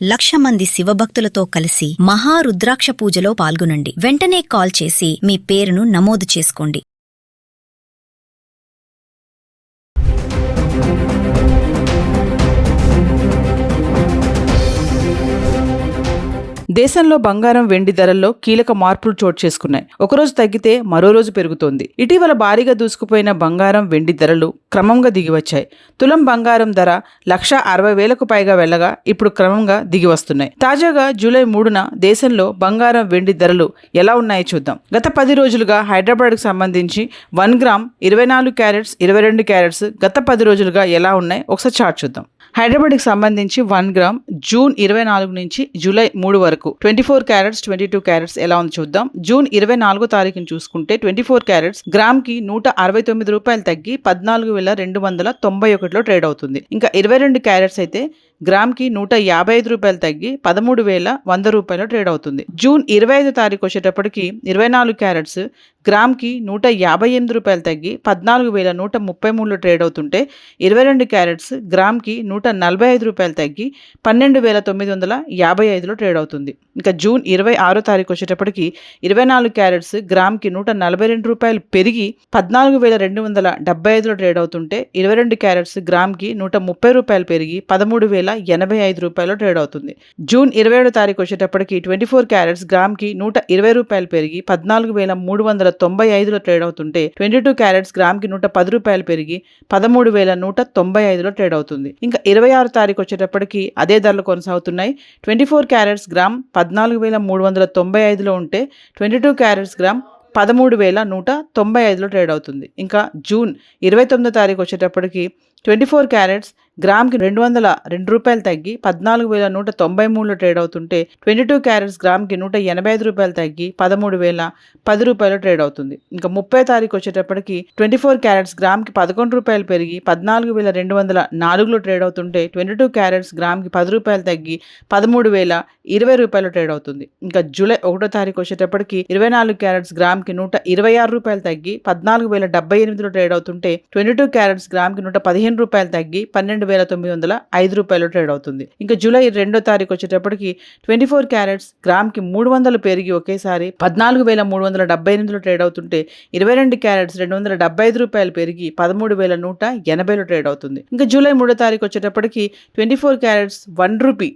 1,00,000 మంది శివభక్తులతో కలిసి మహారుద్రాక్ష పూజలో పాల్గొనండి. వెంటనే కాల్ చేసి మీ పేరును నమోదు చేసుకోండి. దేశంలో బంగారం వెండి ధరల్లో కీలక మార్పులు చోటు చేసుకున్నాయి. ఒకరోజు తగ్గితే మరో రోజు పెరుగుతోంది. ఇటీవల భారీగా దూసుకుపోయిన బంగారం వెండి ధరలు క్రమంగా దిగివచ్చాయి. తులం బంగారం ధర 1,60,000కు పైగా వెళ్లగా ఇప్పుడు క్రమంగా దిగి వస్తున్నాయి. తాజాగా జూలై 3న దేశంలో బంగారం వెండి ధరలు ఎలా ఉన్నాయో చూద్దాం. గత 10 రోజులుగా హైదరాబాద్కు సంబంధించి 1 గ్రామ్ 24 క్యారెట్స్ 22 క్యారెట్స్ గత 10 రోజులుగా ఎలా ఉన్నాయి ఒకసారి చార్ట్ చూద్దాం. హైదరాబాద్కి సంబంధించి 1 గ్రామ్ జూన్ 24 నుంచి జూలై 3 వరకు 24 క్యారెట్స్ 22 క్యారెట్స్ ఎలా ఉంది చూద్దాం. జూన్ 24 తారీఖుని చూసుకుంటే 24 క్యారెట్స్ గ్రామ్ కి 169 రూపాయలు తగ్గి 14,291లో ట్రేడ్ అవుతుంది. ఇంకా 22 క్యారెట్స్ అయితే గ్రామ్ కి 155 రూపాయలు తగ్గి 13,100 రూపాయలు ట్రేడ్ అవుతుంది. జూన్ 25 తారీఖు వచ్చేటప్పటికి 24 క్యారెట్స్ గ్రామ్ కి 158 రూపాయలు తగ్గి 14,133లో ట్రేడ్ అవుతుంటే 22 క్యారెట్స్ గ్రామ్ కి 145 రూపాయలు తగ్గి 12,955లో ట్రేడ్ అవుతుంది. ఇంకా జూన్ 26 తారీఖు వచ్చేటప్పటికి 24 క్యారెట్స్ గ్రామ్ కి 142 రూపాయలు పెరిగి 14,275లో ట్రేడ్ అవుతుంటే 22 క్యారెట్స్ గ్రామ్ కి 130 రూపాయలు పెరిగి 13,085 రూపాయలు ట్రేడ్ అవుతుంది. జూన్ 27 తారీఖు వచ్చేటప్పటికి 24 క్యారెట్స్ గ్రామ్ కి 120 రూపాయలు పెరిగి 14,395లో ట్రేడ్ అవుతుంటే 22 క్యారెట్స్ గ్రామ్ కి 110 రూపాయలు పెరిగి 13,195లో ట్రేడ్ అవుతుంది. ఇంకా 26 తారీఖు వచ్చేటప్పటికి అదే ధరలు కొనసాగుతున్నాయి. 24 క్యారెట్స్ గ్రామ్ 14,395లో ఉంటే 22 క్యారెట్స్ గ్రామ్ 13,195లో ట్రేడ్ అవుతుంది. ఇంకా జూన్ 29 తారీఖు వచ్చేటప్పటికి 24 క్యారెట్స్ గ్రామ్కి 202 రూపాయలు తగ్గి 14,193లో ట్రేడ్ అవుతుంటే 22 క్యారెట్స్ గ్రామ్కి 185 రూపాయలు తగ్గి 13,010 రూపాయలు ట్రేడ్ అవుతుంది. ఇంకా 30 తారీఖు వచ్చేటప్పటికి 24 క్యారెట్స్ గ్రామ్కి 11 రూపాయలు పెరిగి 14,204లో ట్రేడ్ అవుతుంటే 22 క్యారెట్స్ గ్రామ్కి 10 రూపాయలు తగ్గి 13,020 రూపాయలు ట్రేడ్ అవుతుంది. ఇంకా జూలై 1 తారీఖు వచ్చేటప్పటికి 24 క్యారెట్స్ గ్రామ్కి 126 రూపాయలు తగ్గి 14,078లో ట్రేడ్ అవుతుంటే 22 క్యారెట్స్ గ్రామ్కి 115 రూపాయలు తగ్గి 12,905 రూపాయలు ట్రేడ్ అవుతుంది. ఇంకా జూలై 2 తారీఖు వచ్చేటప్పటికి 24 క్యారెట్స్ గ్రామ్కి 300 పెరిగి ఒకేసారి 14,378లో ట్రేడ్ అవుతుంటే 22 క్యారెట్స్ 275 రూపాయలు పెరిగి 13,180లో ట్రేడ్ అవుతుంది. ఇంకా జూలై 3 తారీఖు వచ్చేటప్పటికి 24 క్యారెట్స్ 1 రూపీ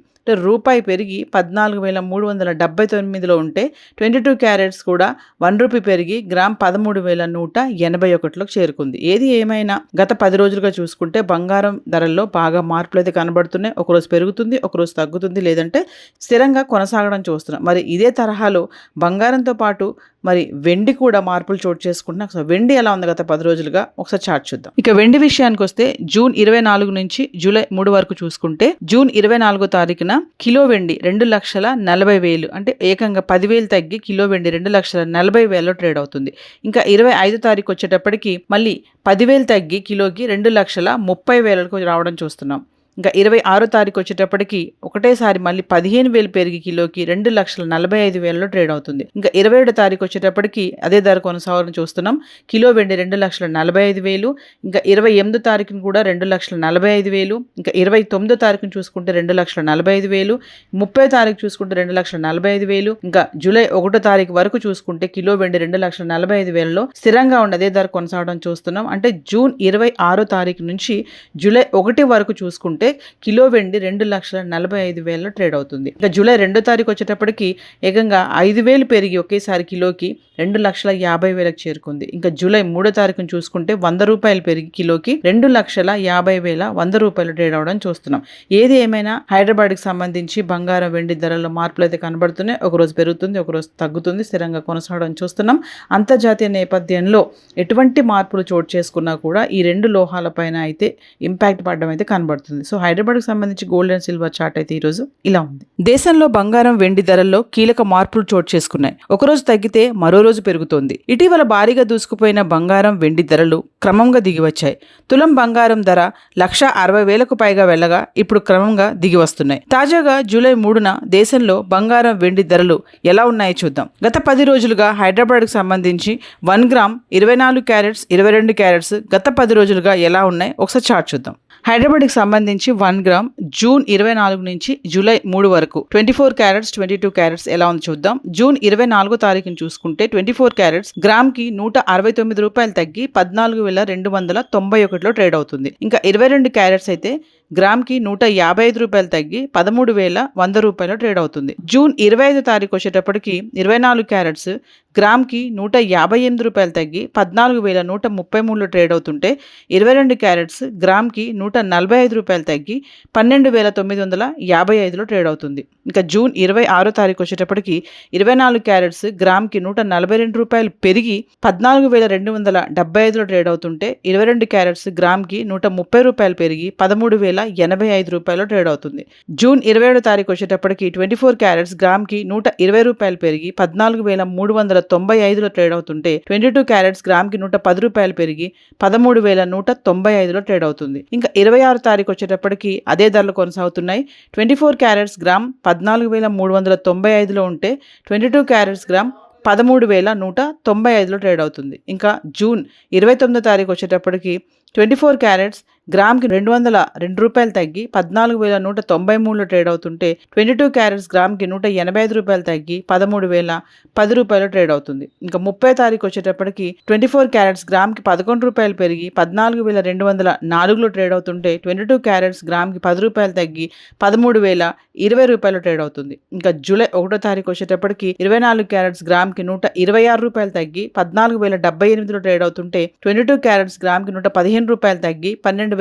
రూపాయి పెరిగి 14,379లో ఉంటే 22 క్యారెట్స్ కూడా 1 రూపీ పెరిగి గ్రామ్ 13,181లోకి చేరుకుంది. ఏది ఏమైనా గత 10 రోజులుగా చూసుకుంటే బంగారం ధరల్లో బాగా మార్పులు అయితే కనబడుతున్నాయి. ఒకరోజు పెరుగుతుంది, ఒకరోజు తగ్గుతుంది, లేదంటే స్థిరంగా కొనసాగడం చూస్తున్నాం. మరి ఇదే తరహాలో బంగారంతో పాటు మరి వెండి కూడా మార్పులు చోటు చేసుకుంటున్నాం. సో వెండి ఎలా ఉంది గత 10 రోజులుగా ఒకసారి చార్ట్ చూద్దాం. ఇక వెండి విషయానికి వస్తే జూన్ 24 నుంచి జూలై 3 వరకు చూసుకుంటే జూన్ 24 తారీఖున కిలో వెండి 2,40,000 అంటే ఏకంగా 10,000 తగ్గి కిలో వెండి 2,40,000లో ట్రేడ్ అవుతుంది. ఇంకా 25 తారీఖు వచ్చేటప్పటికి మళ్ళీ 10,000 తగ్గి కిలోకి 2,30,000కు రావడం చూస్తున్నాం. ఇంకా 26 తారీఖు వచ్చేటప్పటికి ఒకటేసారి మళ్ళీ 15,000 పెరిగి కిలోకి 2,45,000లో ట్రేడ్ అవుతుంది. ఇంకా 27 తారీఖు వచ్చేటప్పటికి అదే ధర కొనసాగడం చూస్తున్నాం. కిలో వెండి 2,45,000. ఇంకా 28 తారీఖును కూడా 2,45,000. ఇంకా 29 తారీఖును చూసుకుంటే 2,45,000. 30 తారీఖు చూసుకుంటే 2,45,000. ఇంకా జూలై 1 తారీఖు వరకు చూసుకుంటే కిలో వెండి 2,45,000లో స్థిరంగా ఉన్న అదే ధర కొనసాగడం చూస్తున్నాం. అంటే జూన్ 26 తారీఖు నుంచి జూలై 1 వరకు చూసుకుంటే కిలో వెండి 2,45,000లో ట్రేడ్ అవుతుంది. ఇంకా జూలై 2 తారీఖు వచ్చేటప్పటికి ఏకంగా 5,000 పెరిగి ఒకేసారి కిలోకి 2,50,000కి చేరుకుంది. ఇంకా జూలై 3 తారీఖును చూసుకుంటే 100 రూపాయలు పెరిగి కిలోకి 2,50,100 రూపాయలు ట్రేడ్ అవడం చూస్తున్నాం. ఏది ఏమైనా హైదరాబాద్కి సంబంధించి బంగారం వెండి ధరల్లో మార్పులు అయితే కనబడుతున్నాయి. ఒకరోజు పెరుగుతుంది, ఒకరోజు తగ్గుతుంది, స్థిరంగా కొనసాగడం చూస్తున్నాం. అంతర్జాతీయ నేపథ్యంలో ఎటువంటి మార్పులు చోటు చేసుకున్నా కూడా ఈ 2 లోహాలపైన అయితే ఇంపాక్ట్ పడడం అయితే కనబడుతుంది. సో హైదరాబాద్కి సంబంధించి గోల్డ్ అండ్ సిల్వర్ చార్ట్ అయితే ఈరోజు ఇలా ఉంది. దేశంలో బంగారం వెండి ధరల్లో కీలక మార్పులు చోటు చేసుకున్నాయి. ఒకరోజు తగ్గితే మరో రోజు పెరుగుతోంది. ఇటీవల భారీగా దూసుకుపోయిన బంగారం వెండి ధరలు క్రమంగా దిగివచ్చాయి. తులం బంగారం ధర 1,60,000కు పైగా వెళ్లగా ఇప్పుడు క్రమంగా దిగి వస్తున్నాయి. తాజాగా జూలై 3న దేశంలో బంగారం వెండి ధరలు ఎలా ఉన్నాయో చూద్దాం. గత 10 రోజులుగా హైదరాబాద్కి సంబంధించి 1 గ్రామ్ 24 క్యారెట్స్ 22 క్యారెట్స్ గత 10 రోజులుగా ఎలా ఉన్నాయి ఒకసారి చార్ట్ చూద్దాం. హైదరాబాద్కి సంబంధించి 1 గ్రామ్ జూన్ 24 నుంచి జూలై 3 వరకు 24 క్యారెట్స్ 22 క్యారెట్స్ ఎలా ఉంది చూద్దాం. జూన్ 24 తారీఖుని చూసుకుంటే 24 క్యారెట్స్ గ్రామ్కి 169 రూపాయలు తగ్గి 14,291లో ట్రేడ్ అవుతుంది. ఇంకా 22 క్యారెట్స్ అయితే గ్రామ్కి 155 రూపాయలు తగ్గి 13,100 రూపాయలు ట్రేడ్ అవుతుంది. జూన్ 25 తారీఖు వచ్చేటప్పటికి 24 క్యారెట్స్ గ్రామ్కి 158 రూపాయలు తగ్గి 14,133లో ట్రేడ్ అవుతుంటే 22 క్యారెట్స్ గ్రామ్కి 145 రూపాయలు తగ్గి 12,955లో ట్రేడ్ అవుతుంది. ఇంకా జూన్ 26 తారీఖు వచ్చేటప్పటికి 24 క్యారెట్స్ గ్రామ్కి 142 రూపాయలు పెరిగి 14,275లో ట్రేడ్ అవుతుంటే 22 క్యారెట్స్ గ్రామ్కి 130 రూపాయలు పెరిగి 13,085 రూపాయలు ట్రేడ్ అవుతుంది. జూన్ 27 తారీఖు వచ్చేటప్పటికి 24 క్యారెట్స్ గ్రామ్కి 120 రూపాయలు పెరిగి 14,395లో ట్రేడ్ అవుతుంటే 22 క్యారెట్స్ గ్రామ్కి 110 రూపాయలు పెరిగి 13,195లో ట్రేడ్ అవుతుంది. ఇంకా 26 తారీఖు వచ్చేటప్పటికి అదే ధరలు కొనసాగుతున్నాయి. 24 క్యారెట్స్ గ్రామ్ 14,395లో ఉంటే 22 క్యారెట్స్ గ్రామ్ 13,195లో ట్రేడ్ అవుతుంది. ఇంకా జూన్ 29 తారీఖు వచ్చేటప్పటికి 24 క్యారెట్స్ గ్రామ్కి 202 రూపాయలు తగ్గి 14,193లో ట్రేడ్ అవుతుంటే 22 క్యారెట్స్ గ్రామ్కి 185 రూపాయలు తగ్గి 13,010 రూపాయలు ట్రేడ్ అవుతుంది. ఇంకా 30 తారీఖు వచ్చేటప్పటికి 24 క్యారెట్స్ గ్రామ్కి 11 రూపాయలు పెరిగి 14,204లో ట్రేడ్ అవుతుంటే 22 క్యారెట్స్ గ్రామ్కి 10 రూపాయలు తగ్గి 13,020 రూపాయలు ట్రేడ్ అవుతుంది. ఇంకా జూలై 1 తారీఖు వచ్చేటప్పటికి 24 క్యారెట్స్ గ్రామ్కి 126 రూపాయలు తగ్గి 14,078లో ట్రేడ్ అవుతుంటే 22 క్యారెట్స్ గ్రామ్కి 115 రూపాయలు తగ్గి 12,905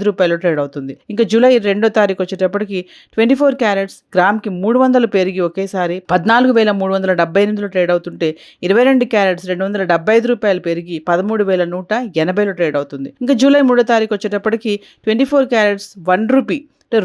రూపాయలు ట్రేడ్ అవుతుంది. ఇంకా జూలై 2 తారీఖు వచ్చేటప్పటికి 24 క్యారెట్స్ గ్రామ్కి 300 పెరిగి ఒకేసారి 14,378లో ట్రేడ్ అవుతుంటే 22 క్యారెట్స్ 275 రూపాయలు పెరిగి 13,180లో ట్రేడ్ అవుతుంది. ఇంకా జూలై 3 తారీఖు వచ్చేటప్పటికి 24 క్యారెట్స్ 1 రూపీ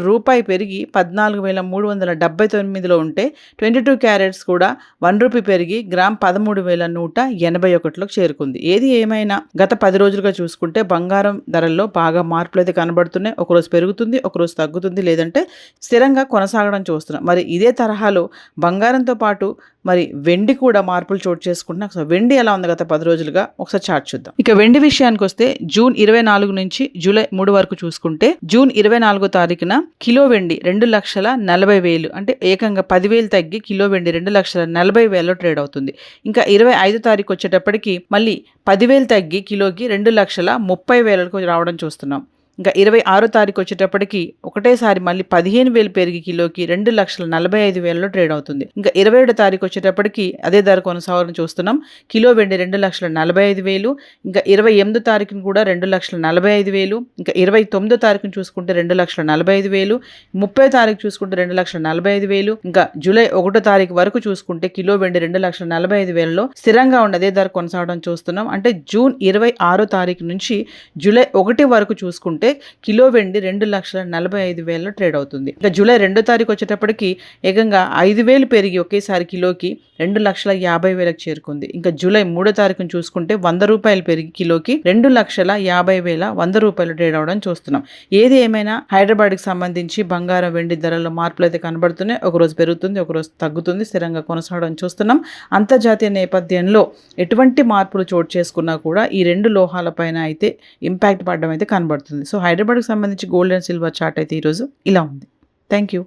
రూపాయి పెరిగి 14,379లో ఉంటే 22 క్యారెట్స్ కూడా 1 రూపీ పెరిగి గ్రామ్ 13,181లోకి చేరుకుంది. ఏది ఏమైనా గత 10 రోజులుగా చూసుకుంటే బంగారం ధరల్లో బాగా మార్పులు అయితే కనబడుతున్నాయి. ఒకరోజు పెరుగుతుంది, ఒకరోజు తగ్గుతుంది, లేదంటే స్థిరంగా కొనసాగడం చూస్తున్నాం. మరి ఇదే తరహాలో బంగారంతో పాటు మరి వెండి కూడా మార్పులు చోటు చేసుకుంటున్నాం. సో వెండి ఎలా ఉంది గత 10 రోజులుగా ఒకసారి చార్ట్ చూద్దాం. ఇక వెండి విషయానికి వస్తే జూన్ 24 నుంచి జూలై 3 వరకు చూసుకుంటే జూన్ 24 తారీఖున కిలో వెండి 2,40,000 అంటే ఏకంగా 10,000 తగ్గి కిలో వెండి 2,40,000లో ట్రేడ్ అవుతుంది. ఇంకా 25 తారీఖు వచ్చేటప్పటికి మళ్ళీ 10,000 తగ్గి కిలోకి 2,30,000కు రావడం చూస్తున్నాం. ఇంకా 26 తారీఖు వచ్చేటప్పటికి ఒకటేసారి మళ్ళీ 15,000 పెరిగి కిలోకి 2,45,000లో ట్రేడ్ అవుతుంది. ఇంకా 27 తారీఖు వచ్చేటప్పటికి అదే ధర కొనసాగడం చూస్తున్నాం. కిలో వెండి 2,45,000. ఇంకా 28 తారీఖున కూడా 2,45,000. ఇంకా 29 తారీఖున చూసుకుంటే 2,45,000. 30 తారీఖు చూసుకుంటే 2,45,000. ఇంకా జూలై 1 తారీఖు వరకు చూసుకుంటే కిలో వెండి 2,45,000లో స్థిరంగా ఉన్న అదే ధర కొనసాగడం చూస్తున్నాం. అంటే జూన్ 26 తారీఖు నుంచి జూలై 1 వరకు చూసుకుంటే కిలో వెండి 2,45,000లో ట్రేడ్ అవుతుంది. ఇంకా జూలై 2 తారీఖు వచ్చేటప్పటికి ఏకంగా 5,000 పెరిగి ఒకేసారి కిలోకి 2,50,000కి చేరుకుంది. ఇంకా జూలై 3 తారీఖును చూసుకుంటే 100 రూపాయలు పెరిగి కిలోకి 2,50,100 రూపాయలు ట్రేడ్ అవడం చూస్తున్నాం. ఏది ఏమైనా హైదరాబాద్కి సంబంధించి బంగారం వెండి ధరల్లో మార్పులు అయితే కనబడుతున్నాయి. ఒకరోజు పెరుగుతుంది, ఒకరోజు తగ్గుతుంది, స్థిరంగా కొనసాగడం చూస్తున్నాం. అంతర్జాతీయ నేపథ్యంలో ఎటువంటి మార్పులు చోటు చేసుకున్నా కూడా ఈ రెండు లోహాలపైన అయితే ఇంపాక్ట్ పడడం అయితే కనబడుతుంది. సో హైదరాబాద్కి సంబంధించి గోల్డ్ అండ్ సిల్వర్ చార్ట్ అయితే ఈరోజు ఇలా ఉంది. Thank you.